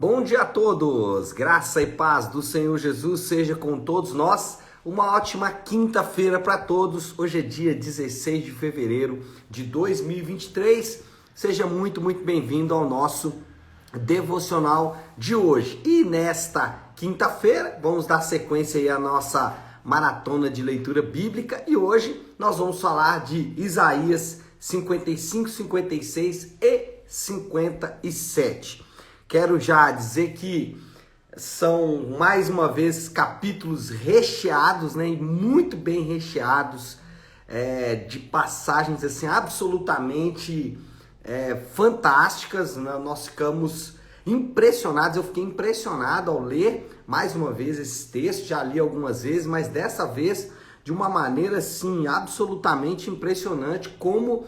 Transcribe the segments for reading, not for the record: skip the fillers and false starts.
Bom dia a todos, graça e paz do Senhor Jesus seja com todos nós. Uma ótima quinta-feira para todos. Hoje é dia 16 de fevereiro de 2023. Seja muito bem-vindo ao nosso devocional de hoje. E nesta quinta-feira vamos dar sequência aí à nossa maratona de leitura bíblica e hoje nós vamos falar de Isaías 55, 56 e 57. Quero já dizer que são, mais uma vez, capítulos recheados, né? E muito bem recheados, de passagens assim, absolutamente fantásticas, né? Nós ficamos impressionados, eu fiquei impressionado ao ler, mais uma vez, esse texto, já li algumas vezes, mas dessa vez, de uma maneira assim, absolutamente impressionante, como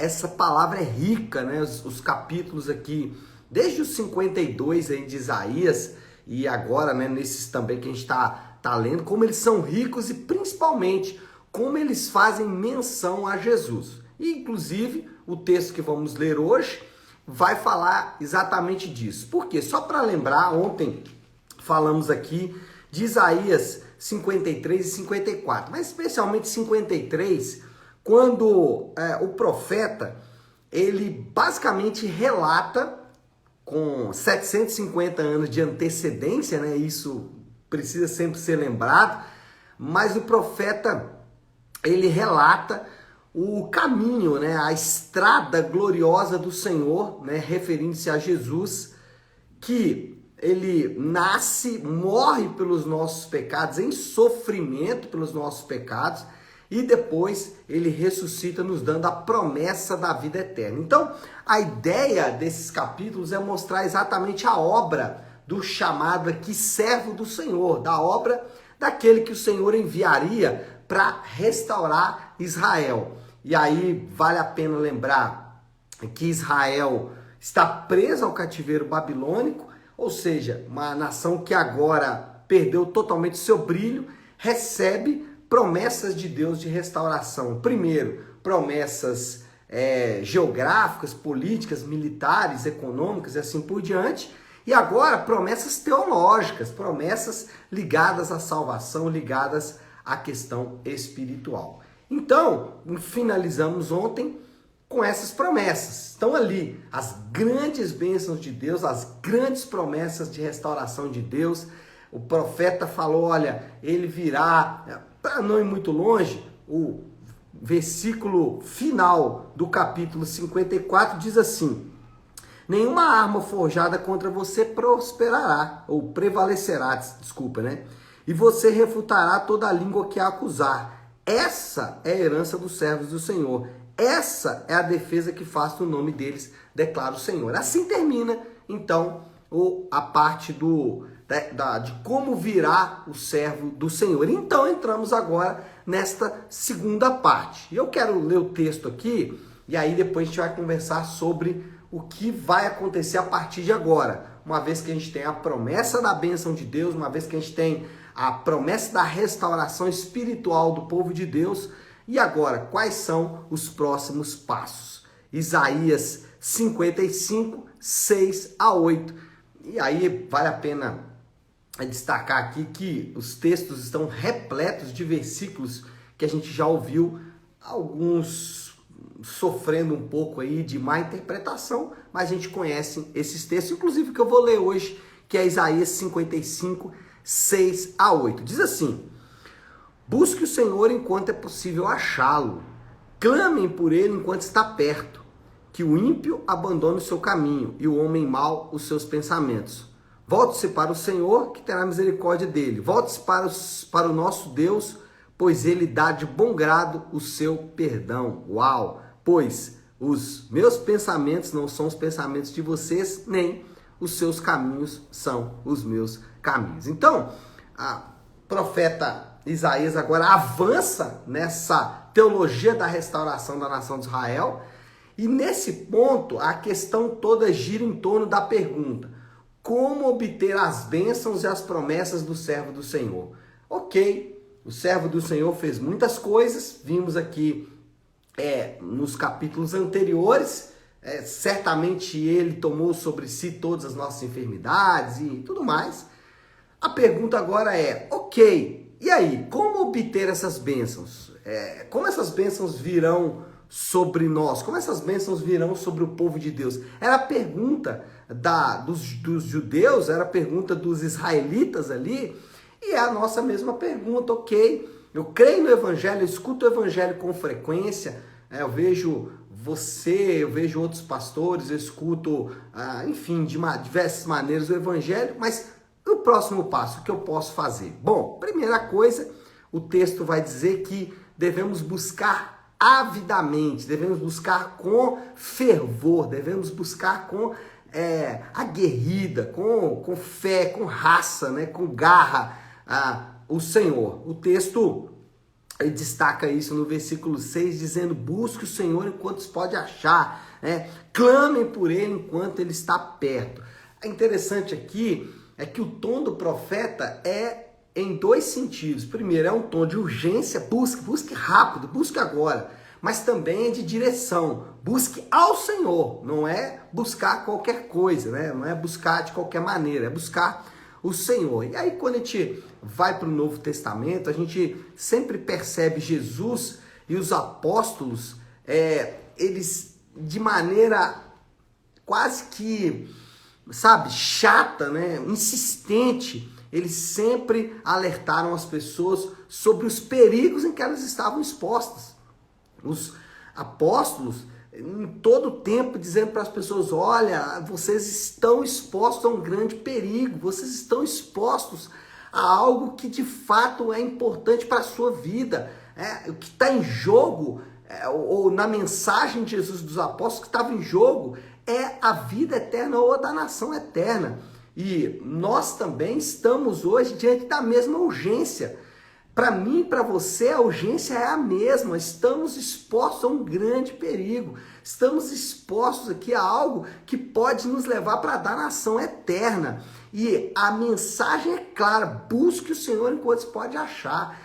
essa palavra é rica, né? Os capítulos aqui, desde os 52 aí de Isaías e agora, né, nesses também que a gente tá lendo, como eles são ricos e principalmente como eles fazem menção a Jesus. E inclusive o texto que vamos ler hoje vai falar exatamente disso. Por quê? Só para lembrar, ontem falamos aqui de Isaías 53 e 54, mas especialmente 53, quando o profeta, ele basicamente relata com 750 anos de antecedência, né? Isso precisa sempre ser lembrado, mas o profeta, ele relata o caminho, né? A estrada gloriosa do Senhor, né? Referindo-se a Jesus, que ele nasce, morre pelos nossos pecados, em sofrimento pelos nossos pecados, e depois ele ressuscita nos dando a promessa da vida eterna. Então, a ideia desses capítulos é mostrar exatamente a obra do chamado aqui servo do Senhor, da obra daquele que o Senhor enviaria para restaurar Israel. E aí vale a pena lembrar que Israel está presa ao cativeiro babilônico, ou seja, uma nação que agora perdeu totalmente seu brilho, recebe promessas de Deus de restauração. Primeiro, promessas geográficas, políticas, militares, econômicas e assim por diante. E agora, promessas teológicas, promessas ligadas à salvação, ligadas à questão espiritual. Então, finalizamos ontem com essas promessas. Estão ali as grandes bênçãos de Deus, as grandes promessas de restauração de Deus. O profeta falou, olha, ele virá, para não ir muito longe, o versículo final do capítulo 54 diz assim: nenhuma arma forjada contra você prosperará, ou prevalecerá, desculpa, né? E você refutará toda a língua que a acusar. Essa é a herança dos servos do Senhor. Essa é a defesa que faço no nome deles, declara o Senhor. Assim termina, então, a parte de como virá o servo do Senhor. Então entramos agora nesta segunda parte. Eu quero ler o texto aqui e aí depois a gente vai conversar sobre o que vai acontecer a partir de agora. Uma vez que a gente tem a promessa da bênção de Deus, uma vez que a gente tem a promessa da restauração espiritual do povo de Deus. E agora, quais são os próximos passos? Isaías 55, 6 a 8. E aí vale a pena destacar aqui que os textos estão repletos de versículos que a gente já ouviu, alguns sofrendo um pouco aí de má interpretação, mas a gente conhece esses textos, inclusive que eu vou ler hoje, que é Isaías 55, 6 a 8. Diz assim: busque o Senhor enquanto é possível achá-lo, clamem por ele enquanto está perto, que o ímpio abandone o seu caminho e o homem mau os seus pensamentos. Volte-se para o Senhor, que terá misericórdia dele. Volte-se para o nosso Deus, pois ele dá de bom grado o seu perdão. Uau! Pois os meus pensamentos não são os pensamentos de vocês, nem os seus caminhos são os meus caminhos. Então, a profeta Isaías agora avança nessa teologia da restauração da nação de Israel. E nesse ponto, a questão toda gira em torno da pergunta: como obter as bênçãos e as promessas do servo do Senhor? Ok, o servo do Senhor fez muitas coisas, vimos aqui nos capítulos anteriores, certamente ele tomou sobre si todas as nossas enfermidades e tudo mais. A pergunta agora é, ok, e aí, como obter essas bênçãos? Como essas bênçãos virão sobre nós? Como essas bênçãos virão sobre o povo de Deus? Era a pergunta dos judeus, era a pergunta dos israelitas ali, e é a nossa mesma pergunta, ok? Eu creio no evangelho, eu escuto o evangelho com frequência, eu vejo você, eu vejo outros pastores, eu escuto, enfim, de diversas maneiras o evangelho, mas o próximo passo, o que eu posso fazer? Bom, primeira coisa, o texto vai dizer que devemos buscar avidamente, devemos buscar com fervor, devemos buscar com aguerrida, com fé, com raça, né, com garra, o Senhor. O texto destaca isso no versículo 6, dizendo, busque o Senhor enquanto se pode achar, né? Clamem por Ele enquanto Ele está perto. É interessante aqui é que o tom do profeta é em dois sentidos. Primeiro, é um tom de urgência, busque rápido, busque agora. Mas também é de direção, busque ao Senhor, não é buscar qualquer coisa, né? Não é buscar de qualquer maneira, é buscar o Senhor. E aí quando a gente vai para o Novo Testamento, a gente sempre percebe Jesus e os apóstolos, eles de maneira quase que, sabe, chata, né? Insistente, eles sempre alertaram as pessoas sobre os perigos em que elas estavam expostas. Os apóstolos, em todo o tempo, dizendo para as pessoas, olha, vocês estão expostos a um grande perigo, vocês estão expostos a algo que de fato é importante para a sua vida. O que está em jogo, ou na mensagem de Jesus dos apóstolos, que estava em jogo, é a vida eterna ou a danação eterna. E nós também estamos hoje diante da mesma urgência. Para mim e para você, a urgência é a mesma. Estamos expostos a um grande perigo. Estamos expostos aqui a algo que pode nos levar para a danação eterna. E a mensagem é clara: busque o Senhor enquanto se pode achar.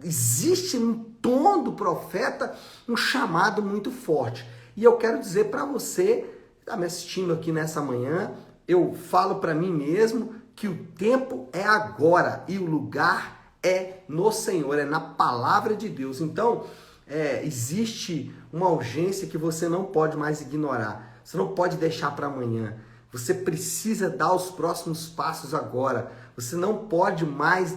Existe no tom do profeta um chamado muito forte. E eu quero dizer para você, que está me assistindo aqui nessa manhã, eu falo para mim mesmo que o tempo é agora e o lugar é no Senhor, é na palavra de Deus. Então, existe uma urgência que você não pode mais ignorar. Você não pode deixar para amanhã. Você precisa dar os próximos passos agora. Você não pode mais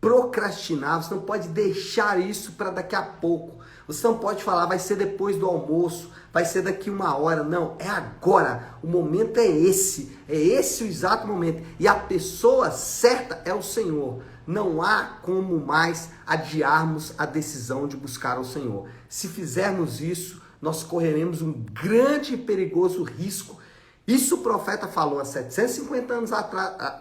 procrastinar. Você não pode deixar isso para daqui a pouco. Você não pode falar, vai ser depois do almoço, vai ser daqui 1 hora. Não, é agora. O momento é esse. É esse o exato momento. E a pessoa certa é o Senhor. Não há como mais adiarmos a decisão de buscar o Senhor. Se fizermos isso, nós correremos um grande e perigoso risco. Isso o profeta falou há 750 anos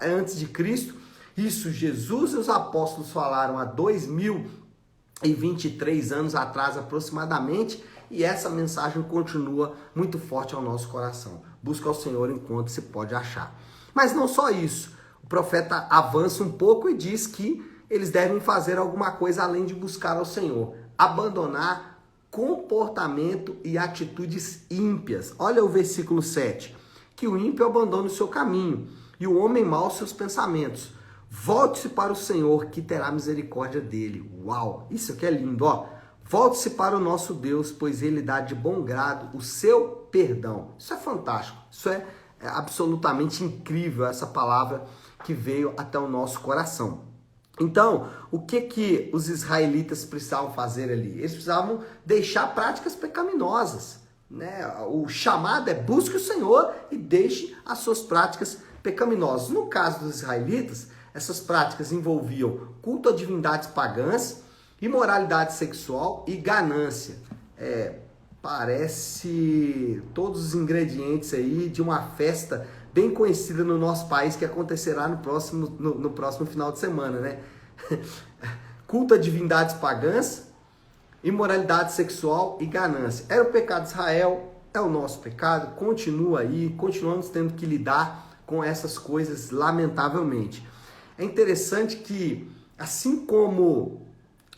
antes de Cristo. Isso Jesus e os apóstolos falaram há 2023 anos atrás aproximadamente. E essa mensagem continua muito forte ao nosso coração. Busca o Senhor enquanto se pode achar. Mas não só isso. O profeta avança um pouco e diz que eles devem fazer alguma coisa além de buscar ao Senhor. Abandonar comportamento e atitudes ímpias. Olha o versículo 7. Que o ímpio abandone o seu caminho e o homem mau seus pensamentos. Volte-se para o Senhor, que terá misericórdia dele. Uau, isso aqui é lindo, ó. Volte-se para o nosso Deus, pois ele dá de bom grado o seu perdão. Isso é fantástico, isso é absolutamente incrível, essa palavra que veio até o nosso coração. Então, o que os israelitas precisavam fazer ali? Eles precisavam deixar práticas pecaminosas, né? O chamado é busque o Senhor e deixe as suas práticas pecaminosas. No caso dos israelitas, essas práticas envolviam culto a divindades pagãs, imoralidade sexual e ganância. Parece todos os ingredientes aí de uma festa bem conhecida no nosso país que acontecerá no próximo final de semana, né? Culto a divindades pagãs, imoralidade sexual e ganância. Era o pecado de Israel, é o nosso pecado, continua aí, continuamos tendo que lidar com essas coisas, lamentavelmente. É interessante que, assim como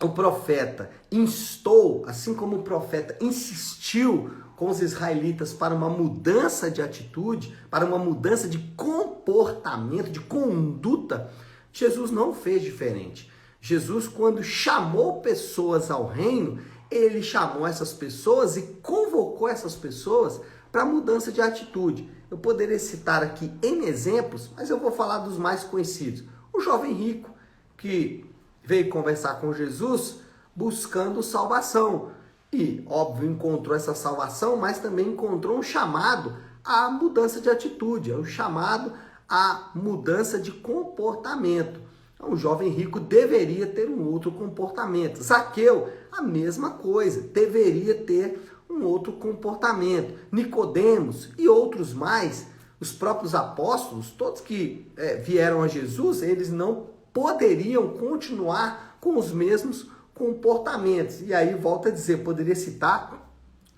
o profeta instou, assim como o profeta insistiu com os israelitas para uma mudança de atitude, para uma mudança de comportamento, de conduta, Jesus não fez diferente. Jesus, quando chamou pessoas ao reino, ele chamou essas pessoas e convocou essas pessoas para mudança de atitude. Eu poderia citar aqui N exemplos, mas eu vou falar dos mais conhecidos. O jovem rico, que veio conversar com Jesus buscando salvação. E, óbvio, encontrou essa salvação, mas também encontrou um chamado à mudança de atitude, um chamado à mudança de comportamento. Então, o jovem rico deveria ter um outro comportamento. Zaqueu, a mesma coisa, deveria ter um outro comportamento. Nicodemos e outros mais, os próprios apóstolos, todos que vieram a Jesus, eles não poderiam continuar com os mesmos comportamentos. E aí, volto a dizer, poderia citar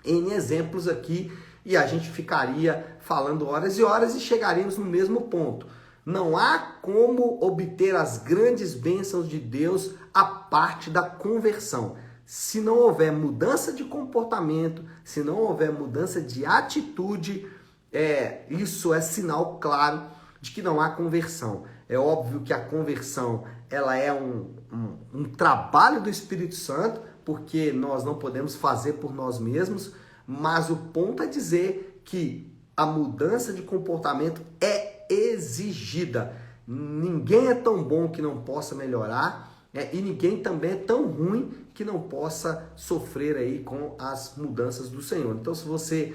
N exemplos aqui e a gente ficaria falando horas e horas e chegaríamos no mesmo ponto. Não há como obter as grandes bênçãos de Deus a parte da conversão. Se não houver mudança de comportamento, se não houver mudança de atitude, isso é sinal claro de que não há conversão. É óbvio que a conversão ela é um trabalho do Espírito Santo, porque nós não podemos fazer por nós mesmos, mas o ponto é dizer que a mudança de comportamento é exigida. Ninguém é tão bom que não possa melhorar, e ninguém também é tão ruim que não possa sofrer aí com as mudanças do Senhor. Então, se você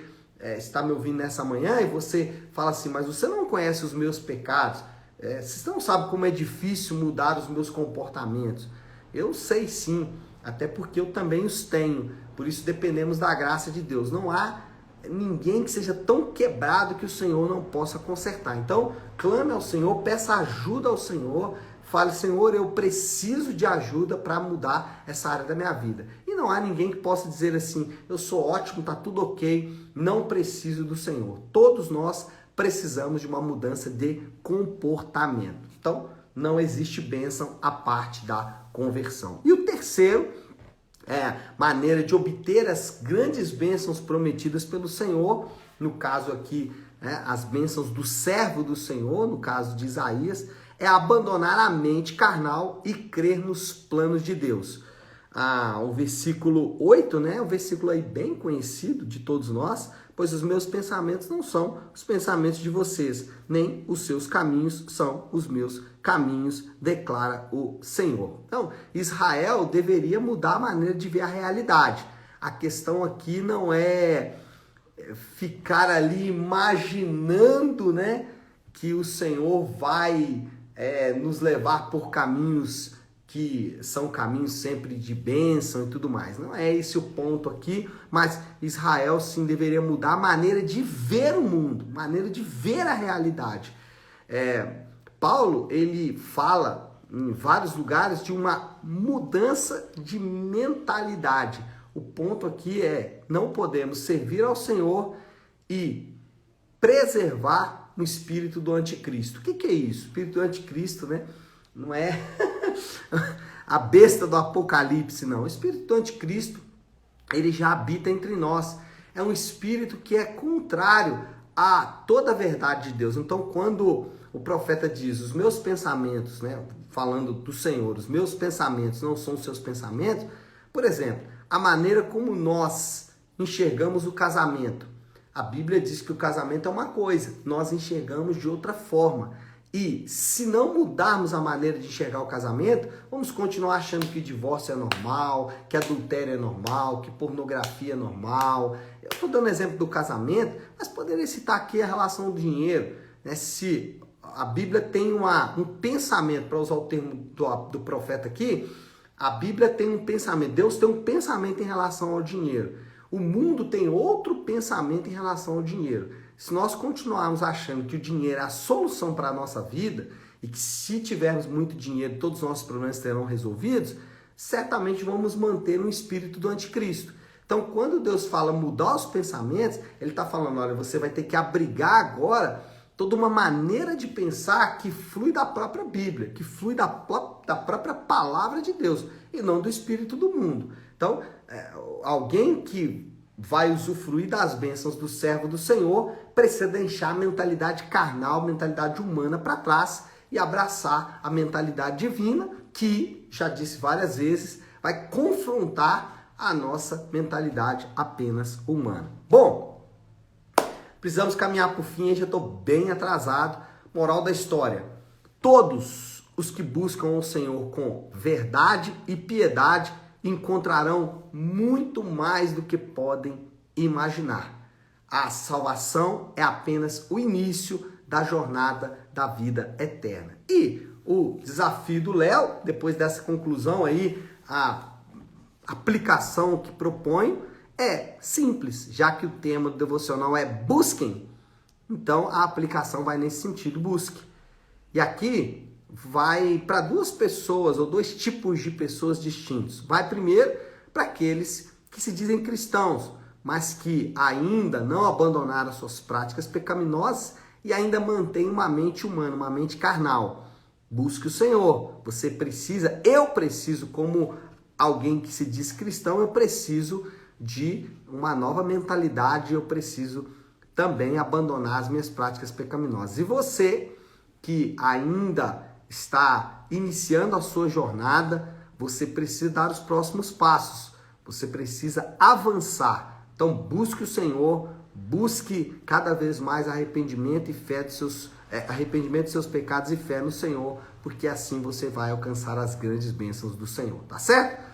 está me ouvindo nessa manhã e você fala assim, mas você não conhece os meus pecados, você não sabe como é difícil mudar os meus comportamentos. Eu sei sim, até porque eu também os tenho. Por isso dependemos da graça de Deus. Não há ninguém que seja tão quebrado que o Senhor não possa consertar. Então, clame ao Senhor, peça ajuda ao Senhor. Fale, Senhor, eu preciso de ajuda para mudar essa área da minha vida. E não há ninguém que possa dizer assim, eu sou ótimo, está tudo ok, não preciso do Senhor. Todos nós precisamos de uma mudança de comportamento. Então, não existe bênção à parte da conversão. E o terceiro maneira de obter as grandes bênçãos prometidas pelo Senhor, no caso aqui, as bênçãos do servo do Senhor, no caso de Isaías, é abandonar a mente carnal e crer nos planos de Deus. O versículo 8, o versículo aí bem conhecido de todos nós, pois os meus pensamentos não são os pensamentos de vocês, nem os seus caminhos são os meus caminhos, declara o Senhor. Então, Israel deveria mudar a maneira de ver a realidade. A questão aqui não é ficar ali imaginando, que o Senhor vai nos levar por caminhos que são caminhos sempre de bênção e tudo mais. Não é esse o ponto aqui, mas Israel sim deveria mudar a maneira de ver o mundo, maneira de ver a realidade. Paulo, ele fala em vários lugares de uma mudança de mentalidade. O ponto aqui não podemos servir ao Senhor e preservar o espírito do anticristo. O que é isso? O espírito do anticristo, não é a besta do Apocalipse, não. O espírito do anticristo, ele já habita entre nós. É um espírito que é contrário a toda a verdade de Deus. Então, quando o profeta diz, os meus pensamentos, falando do Senhor, os meus pensamentos não são os seus pensamentos, por exemplo, a maneira como nós enxergamos o casamento. A Bíblia diz que o casamento é uma coisa, nós enxergamos de outra forma. E se não mudarmos a maneira de enxergar o casamento, vamos continuar achando que divórcio é normal, que adultério é normal, que pornografia é normal. Eu estou dando exemplo do casamento, mas poderia citar aqui a relação do dinheiro. Se a Bíblia tem um pensamento, para usar o termo do profeta aqui, a Bíblia tem um pensamento, Deus tem um pensamento em relação ao dinheiro. O mundo tem outro pensamento em relação ao dinheiro. Se nós continuarmos achando que o dinheiro é a solução para a nossa vida e que se tivermos muito dinheiro todos os nossos problemas serão resolvidos, certamente vamos manter um espírito do anticristo. Então, quando Deus fala mudar os pensamentos, Ele está falando, olha, você vai ter que abrigar agora toda uma maneira de pensar que flui da própria Bíblia, que flui da própria palavra de Deus e não do espírito do mundo. Então, alguém que vai usufruir das bênçãos do servo do Senhor, precisa deixar a mentalidade carnal, mentalidade humana para trás e abraçar a mentalidade divina, que, já disse várias vezes, vai confrontar a nossa mentalidade apenas humana. Bom, precisamos caminhar por fim, já estou bem atrasado. Moral da história: todos os que buscam o Senhor com verdade e piedade encontrarão muito mais do que podem imaginar. A salvação é apenas o início da jornada da vida eterna. E o desafio do Léo, depois dessa conclusão aí, a aplicação que proponho é simples, já que o tema do devocional é busquem, então a aplicação vai nesse sentido, busque. E aqui vai para duas pessoas, ou dois tipos de pessoas distintos. Vai primeiro para aqueles que se dizem cristãos, mas que ainda não abandonaram suas práticas pecaminosas e ainda mantêm uma mente humana, uma mente carnal. Busque o Senhor. Você precisa, eu preciso, como alguém que se diz cristão, eu preciso de uma nova mentalidade, eu preciso também abandonar as minhas práticas pecaminosas. E você que ainda está iniciando a sua jornada, você precisa dar os próximos passos, você precisa avançar. Então busque o Senhor, busque cada vez mais arrependimento e fé arrependimento dos seus pecados e fé no Senhor, porque assim você vai alcançar as grandes bênçãos do Senhor, tá certo?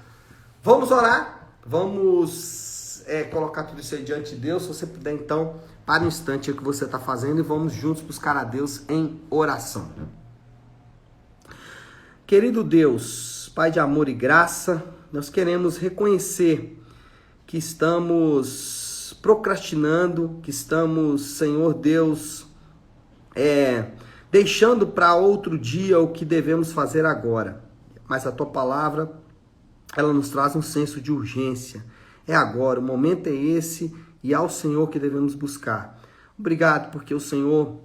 Vamos orar, vamos colocar tudo isso aí diante de Deus. Se você puder, então, para um instante o que você está fazendo e vamos juntos buscar a Deus em oração. Querido Deus, Pai de amor e graça, nós queremos reconhecer que estamos procrastinando, que estamos, Senhor Deus, deixando para outro dia o que devemos fazer agora. Mas a Tua palavra, ela nos traz um senso de urgência. É agora, o momento é esse e é ao Senhor que devemos buscar. Obrigado porque o Senhor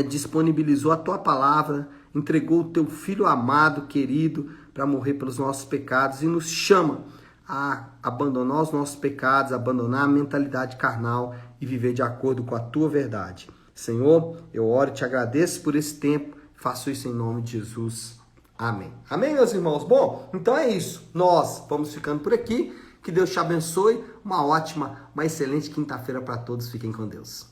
disponibilizou a Tua palavra, entregou o Teu Filho amado, querido, para morrer pelos nossos pecados e nos chama a abandonar os nossos pecados, abandonar a mentalidade carnal e viver de acordo com a Tua verdade. Senhor, eu oro e te agradeço por esse tempo, faço isso em nome de Jesus. Amém. Amém, meus irmãos? Bom, então é isso. Nós vamos ficando por aqui. Que Deus te abençoe. Uma ótima, uma excelente quinta-feira para todos. Fiquem com Deus.